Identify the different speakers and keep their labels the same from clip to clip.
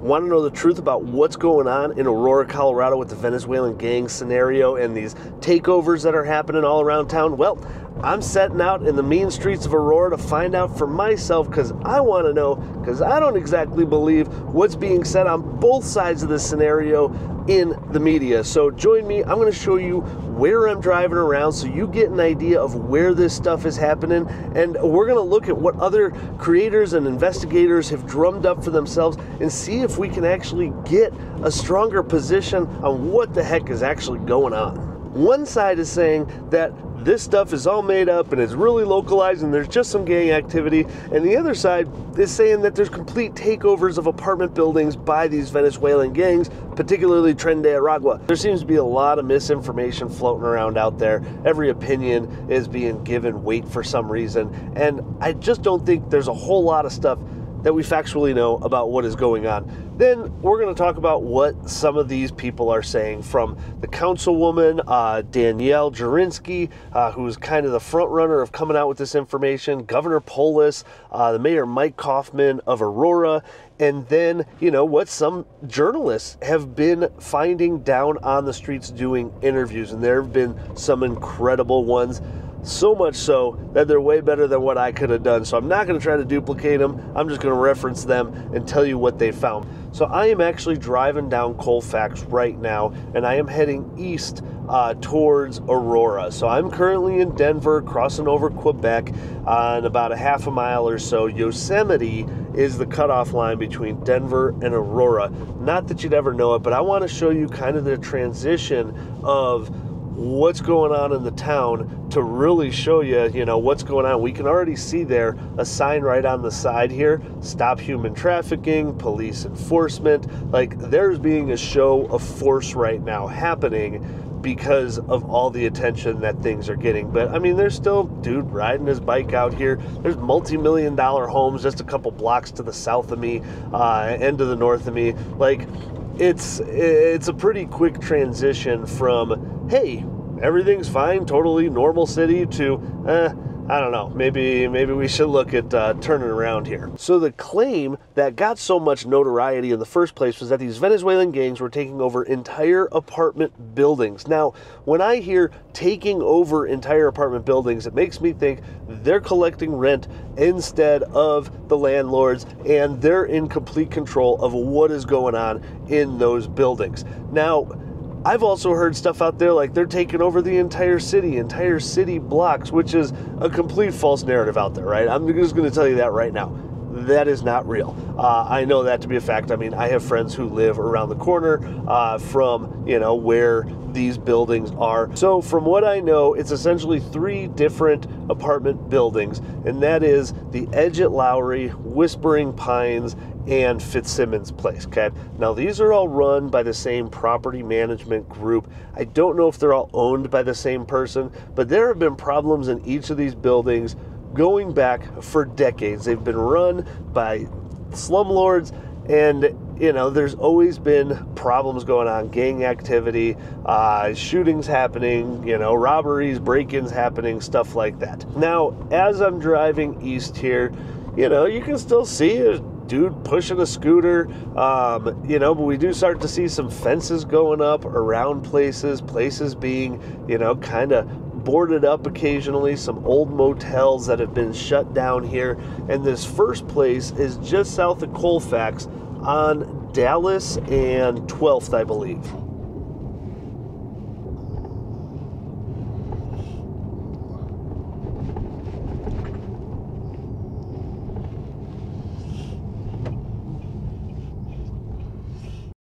Speaker 1: Want to know the truth about what's going on in Aurora, Colorado with the Venezuelan gang scenario and these takeovers that are happening all around town? Well, I'm setting out in the mean streets of Aurora to find out for myself because I want to know, because I don't exactly believe what's being said on both sides of this scenario in the media. So join me. I'm going to show you where I'm driving around so you get an idea of where this stuff is happening, and we're going to look at what other creators and investigators have drummed up for themselves and see if we can actually get a stronger position on what the heck is actually going on. One side is saying that this stuff is all made up and it's really localized and there's just some gang activity, and the other side is saying that there's complete takeovers of apartment buildings by these Venezuelan gangs, particularly Tren De Aragua. There seems to be a lot of misinformation floating around out there. Every opinion is being given weight for some reason, and I just don't think there's a whole lot of stuff that we factually know about what is going on. Then we're going to talk about what some of these people are saying, from the councilwoman, Danielle Jurinsky, who's kind of the front runner of coming out with this information, Governor Polis, the Mayor Mike Kaufman of Aurora, and then, what some journalists have been finding down on the streets doing interviews. And there have been some incredible ones. So much so that they're way better than what I could have done. So I'm not going to try to duplicate them. I'm just going to reference them and tell you what they found. So I am actually driving down Colfax right now, and I am heading east towards Aurora. So I'm currently in Denver, crossing over Quebec on about a half a mile or so. Yosemite is the cutoff line between Denver and Aurora. Not that you'd ever know it, but I want to show you kind of the transition of what's going on in the town to really show you, what's going on. We can already see there a sign right on the side here: stop human trafficking, police enforcement. Like, there's being a show of force right now happening because of all the attention that things are getting. But I mean, there's still dude riding his bike out here. There's multi-million-dollar homes just a couple blocks to the south of me and to the north of me. Like, it's a pretty quick transition from, hey, everything's fine, totally normal city, to, I don't know, maybe we should look at turning around here. So the claim that got so much notoriety in the first place was that these Venezuelan gangs were taking over entire apartment buildings. Now, when I hear taking over entire apartment buildings, it makes me think they're collecting rent instead of the landlords, and they're in complete control of what is going on in those buildings. Now, I've also heard stuff out there like they're taking over the entire city blocks, which is a complete false narrative out there, right? I'm just going to tell you that right now. That is not real. I know that to be a fact. I mean, I have friends who live around the corner from, where these buildings are. So from what I know, it's essentially 3 different apartment buildings, and that is the Edge at Lowry, Whispering Pines, and Fitzsimmons Place, okay? Now, these are all run by the same property management group. I don't know if they're all owned by the same person, but there have been problems in each of these buildings going back for decades. They've been run by slumlords, and there's always been problems going on, gang activity, shootings happening, robberies, break-ins happening, stuff like that. Now, as I'm driving east here, you can still see a dude pushing a scooter, but we do start to see some fences going up around places being, kind of boarded up occasionally, some old motels that have been shut down here. And this first place is just south of Colfax on Dallas and 12th, I believe.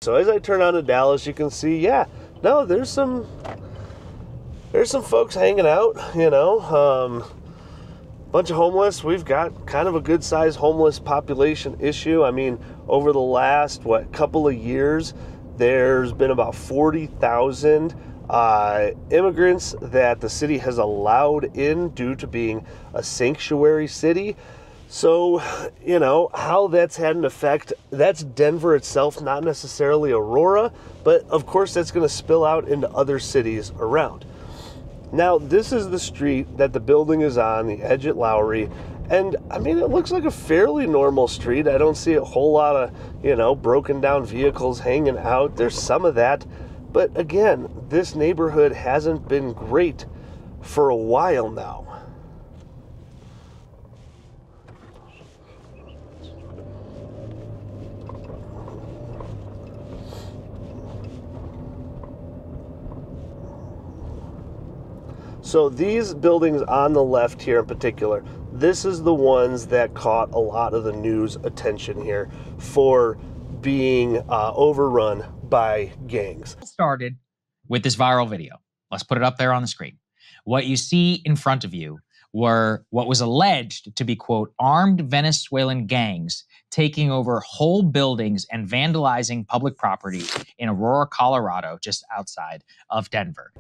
Speaker 1: So as I turn onto Dallas, you can see, there's some folks hanging out, bunch of homeless. We've got kind of a good-sized homeless population issue. I mean, over the last, couple of years, there's been about 40,000 immigrants that the city has allowed in due to being a sanctuary city. So, how that's had an effect, that's Denver itself, not necessarily Aurora, but of course that's going to spill out into other cities around. Now, this is the street that the building is on, the Edge at Lowry, And I mean, it looks like a fairly normal street. I don't see a whole lot of, you know, broken down vehicles hanging out. There's some of that. But again, this neighborhood hasn't been great for a while now. So these buildings on the left here in particular, this is the ones that caught a lot of the news attention here for being overrun by gangs.
Speaker 2: Started with this viral video. Let's put it up there on the screen. What you see in front of you were what was alleged to be, quote, armed Venezuelan gangs taking over whole buildings and vandalizing public property in Aurora, Colorado, just outside of Denver.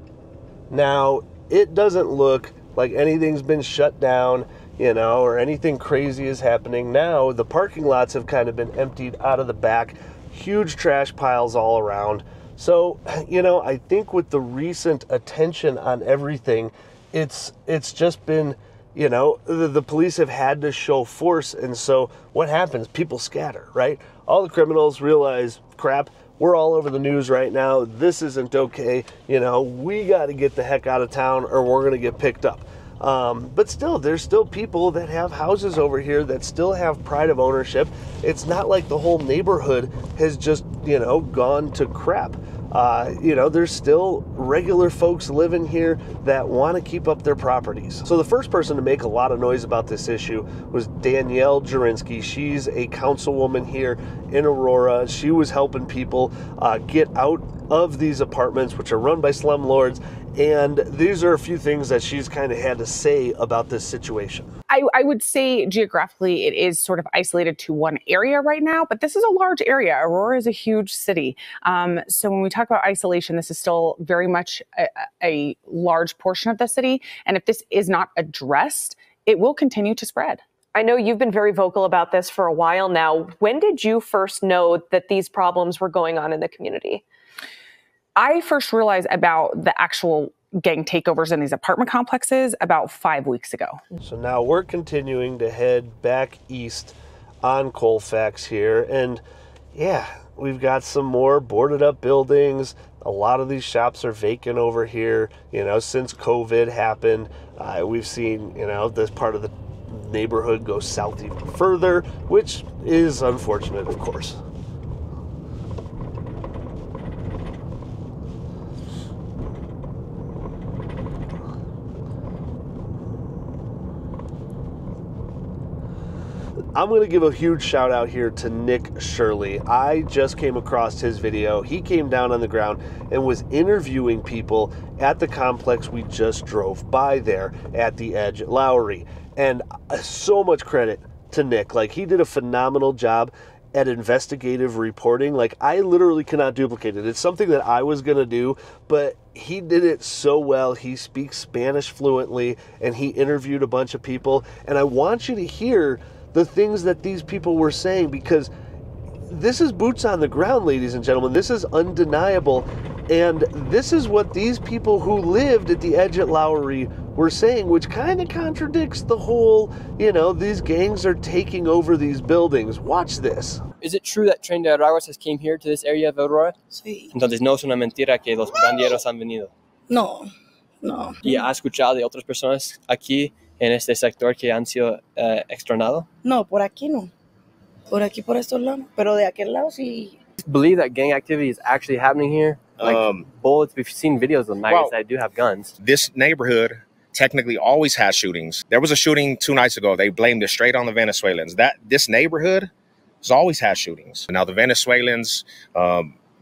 Speaker 1: Now, it doesn't look like anything's been shut down, you know, or anything crazy is happening. Now, the parking lots have kind of been emptied out of the back, huge trash piles all around. So, you know, I think with the recent attention on everything, it's just been, you know, the police have had to show force. And so what happens? People scatter, right? All the criminals realize, crap, we're all over the news right now. This isn't okay. You know, we got to get the heck out of town or we're going to get picked up. But still, there's still people that have houses over here that still have pride of ownership. It's not like the whole neighborhood has just, you know, gone to crap. You know, there's still regular folks living here that want to keep up their properties. So the first person to make a lot of noise about this issue was Danielle Jurinsky. She's a councilwoman here in Aurora. She was helping people get out of these apartments, which are run by slumlords. And these are a few things that she's kind of had to say about this situation.
Speaker 3: I would say geographically it is sort of isolated to one area right now, but this is a large area. Aurora is a huge city. So when we talk about isolation, this is still very much a large portion of the city. And if this is not addressed, it will continue to spread.
Speaker 4: I know you've been very vocal about this for a while now. When did you first know that these problems were going on in the community?
Speaker 3: I first realized about the actual gang takeovers in these apartment complexes about 5 weeks ago.
Speaker 1: So now we're continuing to head back east on Colfax here. And yeah, we've got some more boarded up buildings. A lot of these shops are vacant over here. You know, since COVID happened, we've seen, you know, this part of the neighborhood go south even further, which is unfortunate, of course. I'm going to give a huge shout out here to Nick Shirley. I just came across his video. He came down on the ground and was interviewing people at the complex we just drove by there at the Edge at Lowry. And so much credit to Nick. Like, he did a phenomenal job at investigative reporting. Like, I literally cannot duplicate it. It's something that I was going to do, but he did it so well. He speaks Spanish fluently, and he interviewed a bunch of people. And I want you to hear the things that these people were saying, because this is boots on the ground, ladies and gentlemen. This is undeniable. And this is what these people who lived at the Edge at Lowry were saying, which kind of contradicts the whole, you know, these gangs are taking over these buildings. Watch this.
Speaker 5: Is it true that Tren De Aragua has came here to this area of Aurora?
Speaker 6: Sí.
Speaker 5: Entonces no es una mentira que los pandilleros han venido.
Speaker 6: No, no.
Speaker 5: ¿Y ha escuchado de otras personas aquí en este sector que han sido externados?
Speaker 6: No, por aquí no. Por aquí, por estos lados. Pero de aquel lado sí.
Speaker 5: Believe that gang activity is actually happening here? Like bullets, we've seen videos of maggots that do have guns.
Speaker 7: This neighborhood technically always has shootings. There was a shooting 2 nights ago. They blamed it straight on the Venezuelans. This neighborhood has always had shootings. Now the Venezuelans,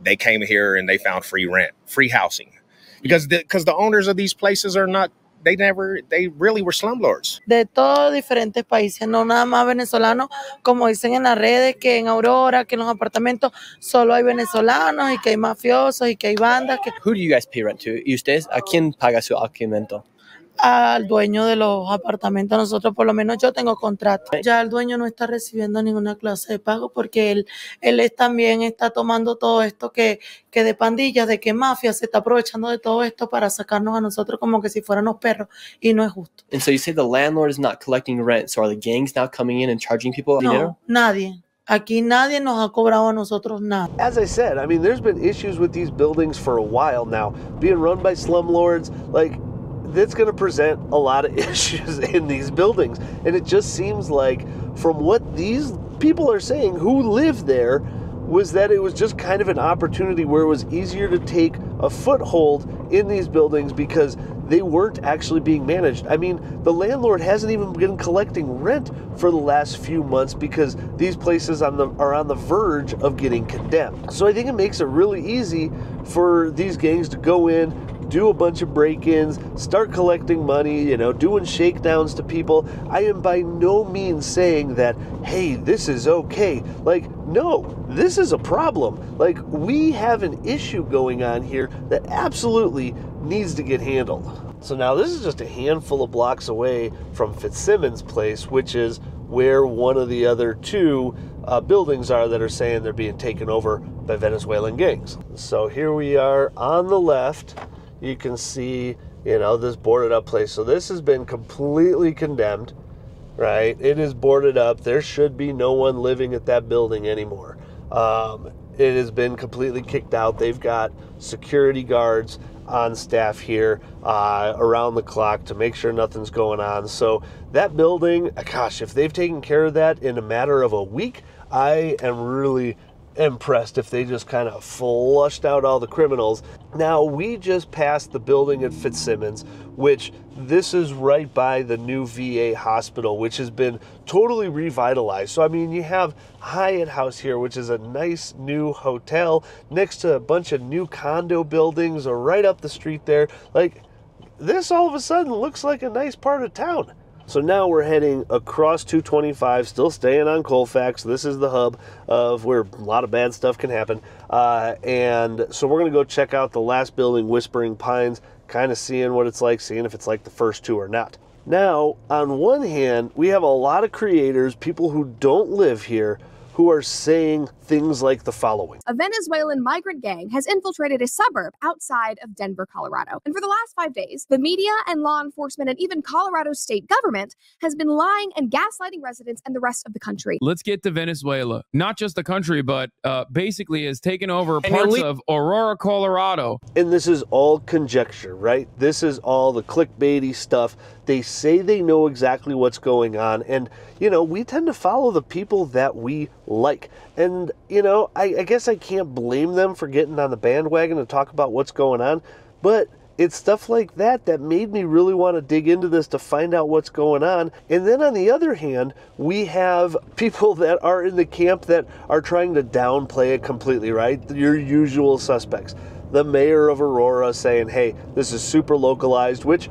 Speaker 7: they came here and they found free rent, free housing, because the owners of these places are not. They really were slumlords.
Speaker 6: De todos diferentes países, no nada más venezolanos, como dicen en las redes, que en Aurora, que en los apartamentos solo hay venezolanos y que hay mafiosos y que hay bandas.
Speaker 5: Who do you guys pay rent to? ¿Y ustedes a quién paga su alquiler?
Speaker 6: al dueño de los apartamentos. Nosotros, por lo menos yo tengo contrato. Ya el dueño no está recibiendo ninguna clase de pago porque él también está tomando todo esto que de pandillas, de que mafia se está aprovechando de todo esto para sacarnos a nosotros como que si fuéramos perros, y no es justo.
Speaker 5: And so you say the landlord is not collecting rent, so are the gangs now coming in and charging people dinero?
Speaker 6: No, nadie. Aquí nadie nos ha cobrado a nosotros nada.
Speaker 1: As I said, I mean, there's been issues with these buildings for a while now. Being run by slumlords, like, that's going to present a lot of issues in these buildings. And it just seems like, from what these people are saying who live there, was that it was just kind of an opportunity where it was easier to take a foothold in these buildings because they weren't actually being managed. I mean, the landlord hasn't even been collecting rent for the last few months because these places are on the verge of getting condemned. So I think it makes it really easy for these gangs to go in, do a bunch of break-ins, start collecting money, you know, doing shakedowns to people. I am by no means saying that, hey, this is okay. Like, no, this is a problem. Like, we have an issue going on here that absolutely needs to get handled. So now this is just a handful of blocks away from Fitzsimmons' place, which is where one of the other two buildings are that are saying they're being taken over by Venezuelan gangs. So here we are on the left. You can see, you know, this boarded up place. So this has been completely condemned, right? It is boarded up. There should be no one living at that building anymore. It has been completely kicked out. They've got security guards on staff here around the clock to make sure nothing's going on. So that building, gosh, if they've taken care of that in a matter of a week, I am really impressed if they just kind of flushed out all the criminals. Now, we just passed the building at Fitzsimmons, which this is right by the new VA hospital, which has been totally revitalized. So, I mean, you have Hyatt House here, which is a nice new hotel next to a bunch of new condo buildings or right up the street there. Like, this all of a sudden looks like a nice part of town. So now we're heading across 225, still staying on Colfax. This is the hub of where a lot of bad stuff can happen. And so we're going to go check out the last building, Whispering Pines, kind of seeing what it's like, seeing if it's like the first two or not. Now, on one hand, we have a lot of creators, people who don't live here, who are saying things like the following.
Speaker 8: A Venezuelan migrant gang has infiltrated a suburb outside of Denver, Colorado. And for the last 5 days, the media and law enforcement and even Colorado's state government has been lying and gaslighting residents and the rest of the country.
Speaker 9: Let's get to Venezuela. Not just the country, but basically has taken over parts of Aurora, Colorado.
Speaker 1: And this is all conjecture, right? This is all the clickbaity stuff. They say they know exactly what's going on. And, you know, we tend to follow the people that we like. And, you know, I guess I can't blame them for getting on the bandwagon to talk about what's going on. But it's stuff like that that made me really want to dig into this to find out what's going on. And then on the other hand, we have people that are in the camp that are trying to downplay it completely, right? Your usual suspects. The mayor of Aurora saying, hey, this is super localized, which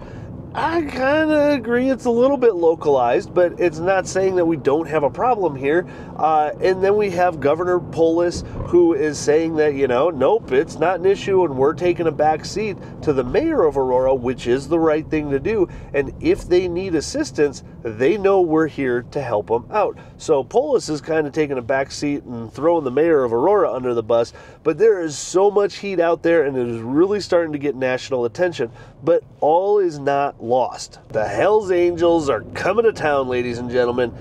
Speaker 1: I kind of agree it's a little bit localized, but it's not saying that we don't have a problem here. And then we have Governor Polis, who is saying that, you know, nope, it's not an issue and we're taking a back seat to the mayor of Aurora, which is the right thing to do. And if they need assistance, they know we're here to help them out. So Polis is kind of taking a back seat and throwing the mayor of Aurora under the bus. But there is so much heat out there and it is really starting to get national attention. But all is not lost. The Hells Angels are coming to town, ladies and gentlemen.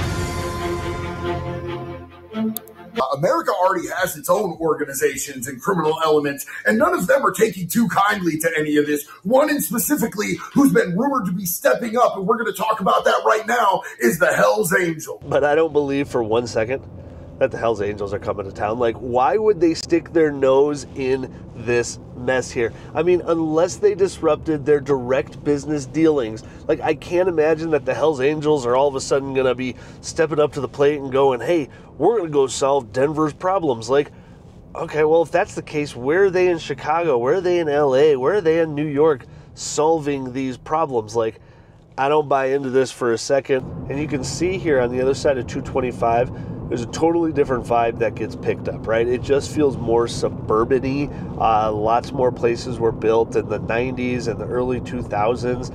Speaker 10: America already has its own organizations and criminal elements, and none of them are taking too kindly to any of this. One in specifically who's been rumored to be stepping up, and we're going to talk about that right now, is the Hells Angels.
Speaker 1: But I don't believe for 1 second that the Hells Angels are coming to town. Like, why would they stick their nose in this mess here? I mean, unless they disrupted their direct business dealings. Like, I can't imagine that the Hells Angels are all of a sudden going to be stepping up to the plate and going, hey, we're going to go solve Denver's problems. Like, okay, well, if that's the case, where are they in Chicago? Where are they in LA? Where are they in New York solving these problems? Like, I don't buy into this for a second. And you can see here on the other side of 225, there's a totally different vibe that gets picked up, right? It just feels more suburban-y. Lots more places were built in the 90s and the early 2000s.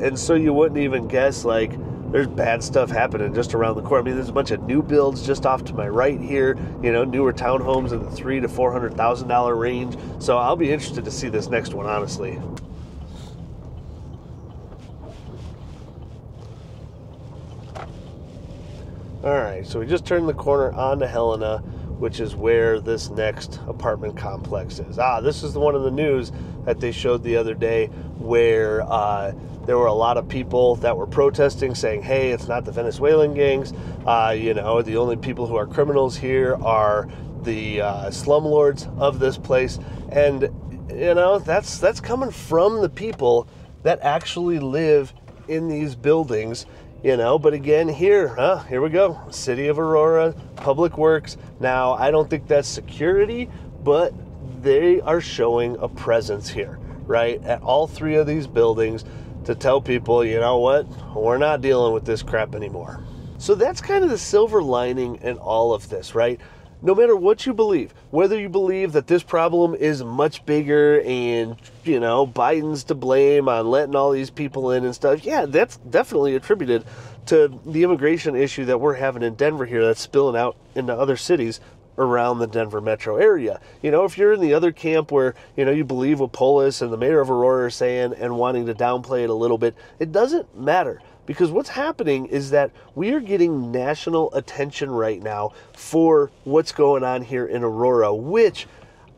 Speaker 1: And so you wouldn't even guess, like, there's bad stuff happening just around the corner. I mean, there's a bunch of new builds just off to my right here, you know, newer townhomes in the $300,000 to $400,000 range. So I'll be interested to see this next one, honestly. All right, so we just turned the corner onto Helena, which is where this next apartment complex is. This is the one in the news that they showed the other day where there were a lot of people that were protesting saying, hey, it's not the Venezuelan gangs. You know, the only people who are criminals here are the slumlords of this place. And, you know, that's coming from the people that actually live in these buildings. You know, but again, here we go. City of Aurora, Public Works. Now, I don't think that's security, but they are showing a presence here, right? At all three of these buildings to tell people, you know what? We're not dealing with this crap anymore. So that's kind of the silver lining in all of this, right? No matter what you believe, whether you believe that this problem is much bigger and, you know, Biden's to blame on letting all these people in and stuff, yeah, that's definitely attributed to the immigration issue that we're having in Denver here that's spilling out into other cities around the Denver metro area. You know, if you're in the other camp where, you know, you believe what Polis and the mayor of Aurora are saying and wanting to downplay it a little bit, it doesn't matter. Because what's happening is that we are getting national attention right now for what's going on here in Aurora, which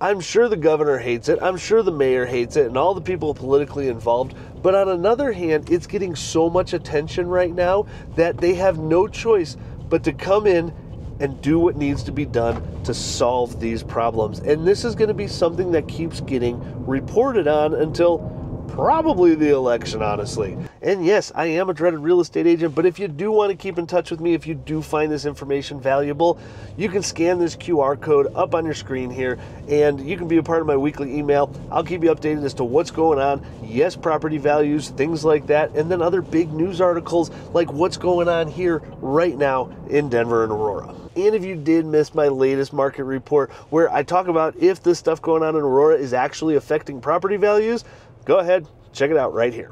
Speaker 1: I'm sure the governor hates it, I'm sure the mayor hates it, and all the people politically involved. But on another hand, it's getting so much attention right now that they have no choice but to come in and do what needs to be done to solve these problems. And this is going to be something that keeps getting reported on until probably the election, honestly. And yes, I am a dreaded real estate agent, but if you do want to keep in touch with me, if you do find this information valuable, you can scan this QR code up on your screen here, and you can be a part of my weekly email. I'll keep you updated as to what's going on. Yes, property values, things like that, and then other big news articles like what's going on here right now in Denver and Aurora. And if you did miss my latest market report where I talk about if this stuff going on in Aurora is actually affecting property values, go ahead, check it out right here.